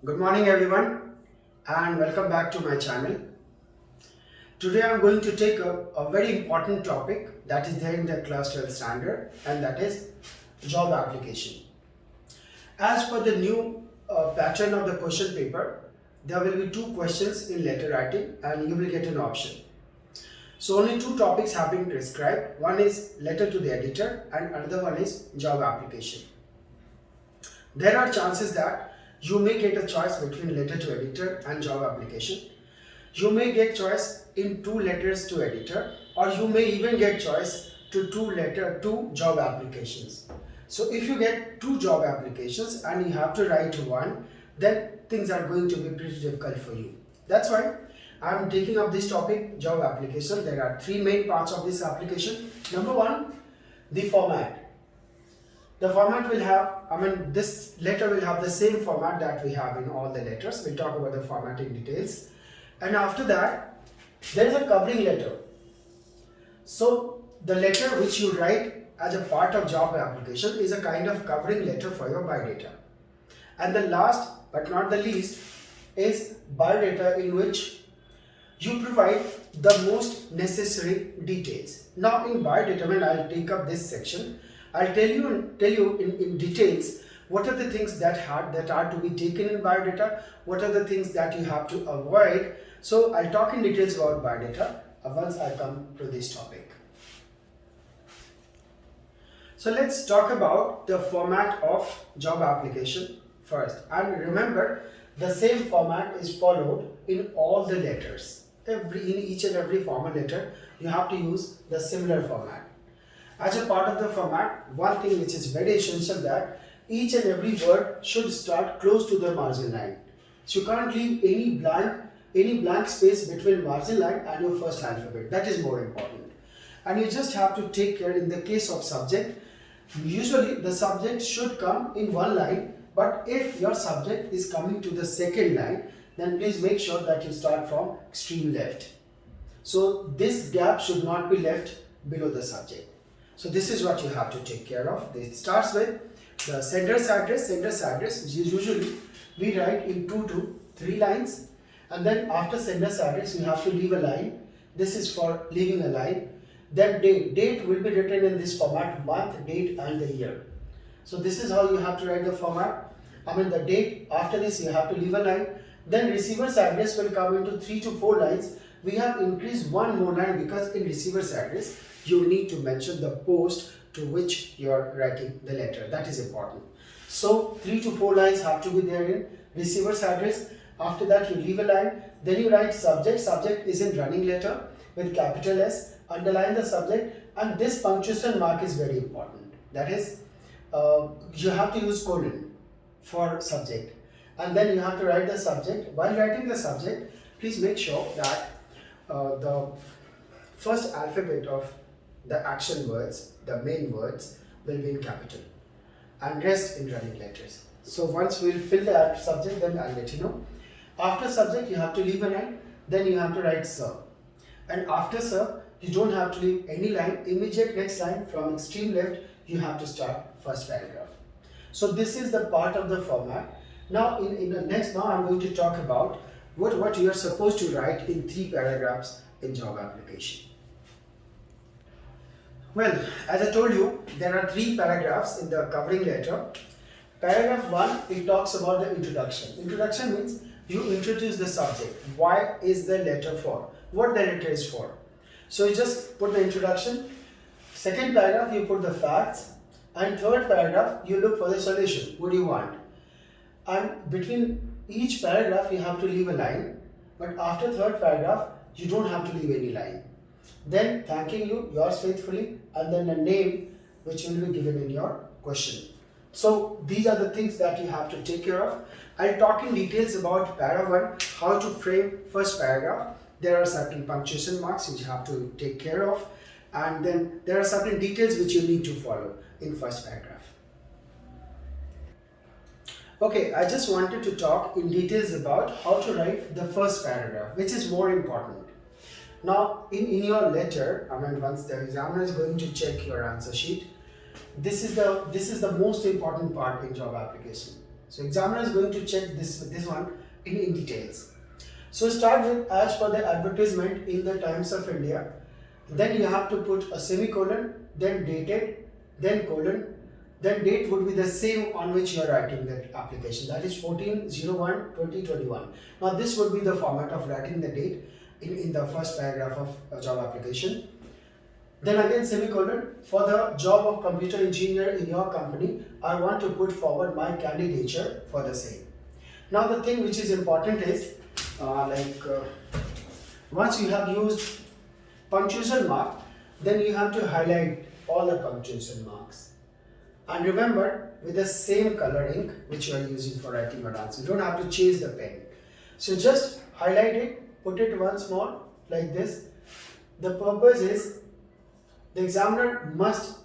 Good morning everyone and welcome back to my channel. Today I'm going to take a very important topic that is there in the class 12 standard, and that is job application. As per the new pattern of the question paper, there will be two questions in letter writing and you will get an option. So only two topics have been prescribed. One is letter to the editor and another one is job application. There are chances that you may get a choice between letter to editor and job application. You may get choice in two letters to editor, or you may even get choice to two job applications. So if you get two job applications and you have to write one, then things are going to be pretty difficult for you. That's why I am taking up this topic, job application. There are three main parts of this application. Number one, the format. The format will have, this letter will have the same format that we have in all the letters. We'll talk about the formatting details. And after that, there is a covering letter. So the letter which you write as a part of job application is a kind of covering letter for your biodata. And the last but not the least is biodata, in which you provide the most necessary details. Now in biodata, when I'll take up this section, I'll tell you in details what are the things that are to be taken in biodata, what are the things that you have to avoid. So I'll talk in details about biodata once I come to this topic. So let's talk about the format of job application first. And remember, the same format is followed in all the letters. In each and every formal letter, you have to use the similar format. As a part of the format, one thing which is very essential, that each and every word should start close to the margin line. So you can't leave any blank space between margin line and your first alphabet. That is more important. And you just have to take care in the case of subject. Usually the subject should come in one line, but if your subject is coming to the second line, then please make sure that you start from extreme left. So this gap should not be left below the subject. So this is what you have to take care of. It starts with the sender's address. Sender's address, usually we write in 2 to 3 lines, and then after sender's address you have to leave a line. This is for leaving a line. Then date. Date will be written in this format: month, date and the year. So this is how you have to write the format. The date. After this you have to leave a line. Then receiver's address will come into 3 to 4 lines. We have increased one more line because in receiver's address you need to mention the post to which you are writing the letter. That is important. So 3 to 4 lines have to be there in receiver's address. After that you leave a line. Then you write subject. Subject is in running letter with capital S. Underline the subject, and this punctuation mark is very important. That is, you have to use colon for subject, and then you have to write the subject. While writing the subject, please make sure that the first alphabet of the action words, the main words, will be in capital and rest in running letters. So once we'll fill the subject, then I'll let you know. After subject you have to leave a line, then you have to write sir, and after sir you don't have to leave any line. Immediate next line from extreme left you have to start first paragraph. So this is the part of the format. Now in the next, now I'm going to talk about what you are supposed to write in 3 paragraphs in job application. Well, as I told you, there are 3 paragraphs in the covering letter. Paragraph 1, it talks about the introduction. Introduction means you introduce the subject. Why is the letter for? What the letter is for. So you just put the introduction. Second paragraph, you put the facts. And third paragraph, you look for the solution. What do you want? And between each paragraph, you have to leave a line. But after third paragraph, you don't have to leave any line. Then thanking you, yours faithfully, and then a name which will be given in your question. So these are the things that you have to take care of. I'll talk in details about para 1, how to frame first paragraph. There are certain punctuation marks which you have to take care of, and then there are certain details which you need to follow in first paragraph. Okay, I just wanted to talk in details about how to write the first paragraph, which is more important. Now, in your letter, once the examiner is going to check your answer sheet, this is the most important part in job application. So examiner is going to check this one in details. So start with as per the advertisement in the Times of India. Then you have to put a semicolon, then dated, then colon, then date would be the same on which you are writing that application. That is 14/01/2021. Now this would be the format of writing the date in the first paragraph of a job application. Then again semicolon, for the job of computer engineer in your company, I want to put forward my candidature for the same. Now the thing which is important is once you have used punctuation mark, then you have to highlight all the punctuation marks. And remember, with the same color ink which you are using for writing your answer. You don't have to change the pen. So just highlight it, put it once more like this. The purpose is the examiner must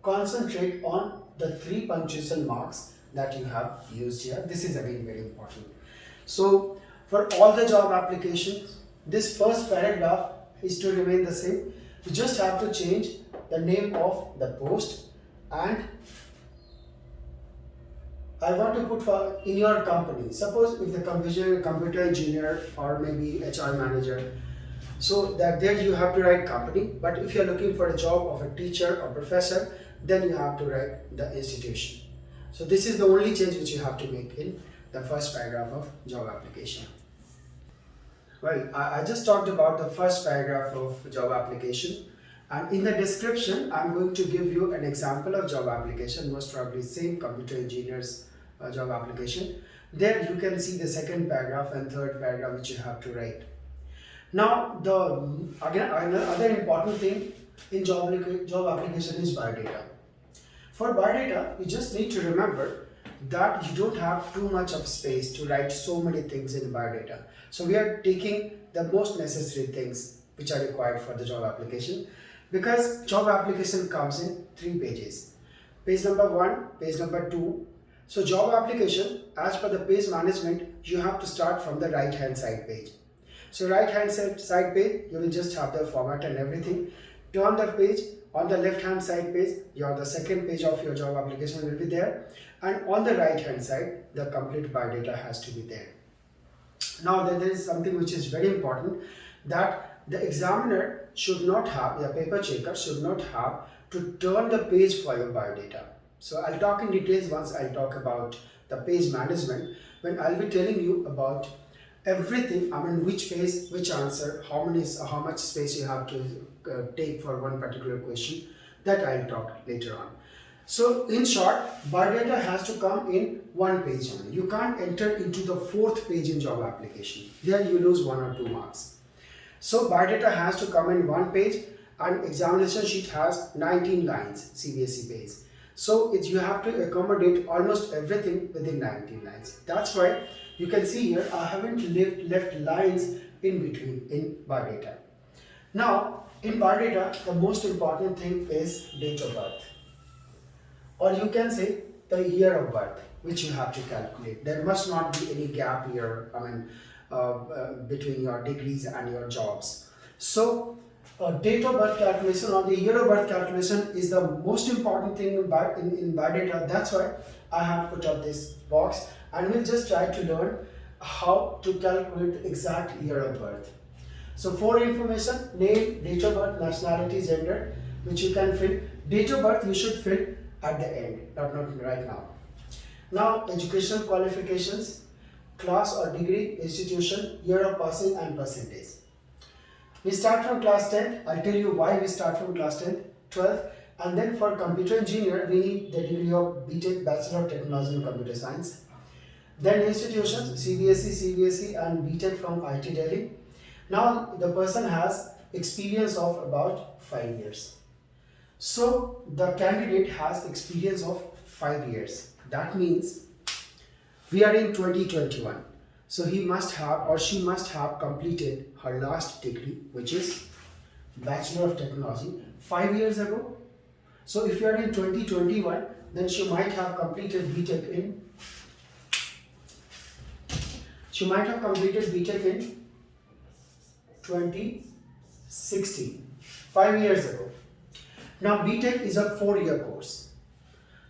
concentrate on the 3 punctuation marks that you have used here. This is again very important. So for all the job applications, this first paragraph is to remain the same. You just have to change the name of the post, and I want to put for in your company. Suppose if the computer engineer or maybe HR manager, so that there you have to write company. But if you are looking for a job of a teacher or professor, then you have to write the institution. So this is the only change which you have to make in the first paragraph of job application. Well, I just talked about the first paragraph of job application, and in the description I'm going to give you an example of job application, most probably same computer engineer's job application. There you can see the second paragraph and third paragraph which you have to write. Now another important thing in job application is biodata. For biodata, you just need to remember that you don't have too much of space to write so many things in biodata. So we are taking the most necessary things which are required for the job application, because job application comes in 3 pages. Page number 1, page number 2. So job application, as per the page management, you have to start from the right hand side page. So right hand side page, you will just have the format and everything. Turn the page, on the left hand side page, the second page of your job application will be there, and on the right hand side, the complete biodata has to be there. Now there is something which is very important, that the examiner should not have, the paper checker should not have to turn the page for your biodata. So I'll talk in details once I talk about the page management, when I'll be telling you about everything. I mean, which page, which answer, how much space you have to take for one particular question, that I'll talk later on. So in short, biodata has to come in 1 page only. You can't enter into the 4th page in job application. There you lose 1 or 2 marks. So biodata has to come in 1 page, and examination sheet has 19 lines, CBSE page. So you have to accommodate almost everything within 19 lines. That's why you can see here I haven't left lines in between in biodata. Now in biodata, the most important thing is date of birth, or you can say the year of birth, which you have to calculate. There must not be any gap here, between your degrees and your jobs. So date of birth calculation or the year of birth calculation is the most important thing in biodata. That's why I have put up this box, and we'll just try to learn how to calculate the exact year of birth. So for information, name, date of birth, nationality, gender, which you can fill. Date of birth you should fill at the end, not right now. Now educational qualifications, class or degree, institution, year of passing and percentage. We start from class 10. I'll tell you why we start from class 10, 12th, and then for computer engineer we need the degree of BTech, Bachelor of Technology in Computer Science. Then institutions, CBSE and BTech from IT Delhi. Now the person has experience of about 5 years. So the candidate has experience of 5 years. That means we are in 2021. So he must have or she must have completed her last degree, which is Bachelor of Technology, 5 years ago. So if you are in 2021, then she might have completed BTech in 2016, 5 years ago. Now BTech is a 4-year course.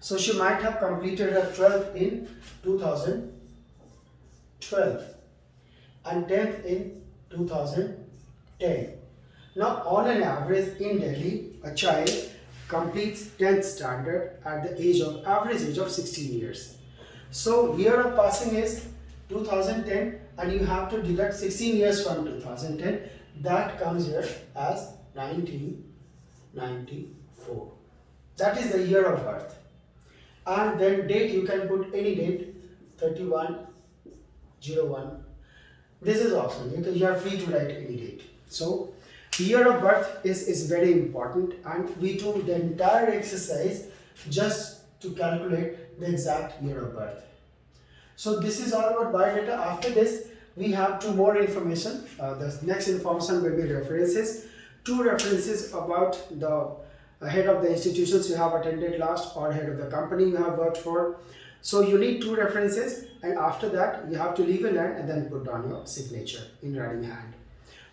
So she might have completed her 12th in 2012 and 10th in 2010. Now, on an average in Delhi, a child completes 10th standard at the average age of 16 years. So, year of passing is 2010 and you have to deduct 16 years from 2010. That comes here as 1994. That is the year of birth. And then date, you can put any date, 31/01. This is optional. You are free to write any date. So year of birth is very important, and we do the entire exercise just to calculate the exact year of birth. So this is all about biodata. After this, we have two more information. The next information will be references. Two references about the head of the institutions you have attended last or head of the company you have worked for. So you need two references, and after that you have to leave a line and then put down your signature in writing hand.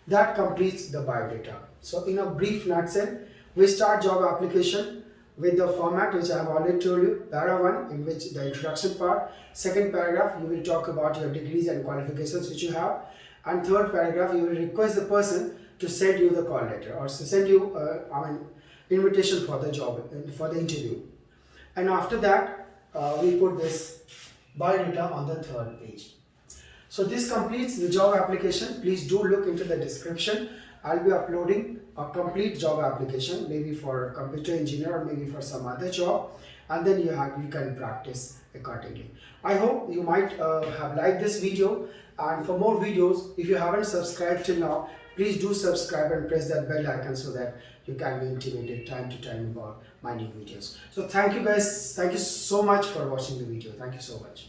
That completes the biodata. So in a brief nutshell, we start job application with the format which I have already told you. Para 1, in which the introduction part. Second paragraph, you will talk about your degrees and qualifications which you have. And third paragraph, you will request the person to send you the call letter or to send you invitation for the job, for the interview. And after that, we put this biodata on the third page. So this completes the job application. Please do look into the description. I'll be uploading a complete job application, maybe for a computer engineer or maybe for some other job, and then you can practice accordingly. I hope you might have liked this video, and for more videos, if you haven't subscribed till now, please do subscribe and press that bell icon so that you can be intimated time to time about my new videos. So thank you guys. Thank you so much for watching the video. Thank you so much.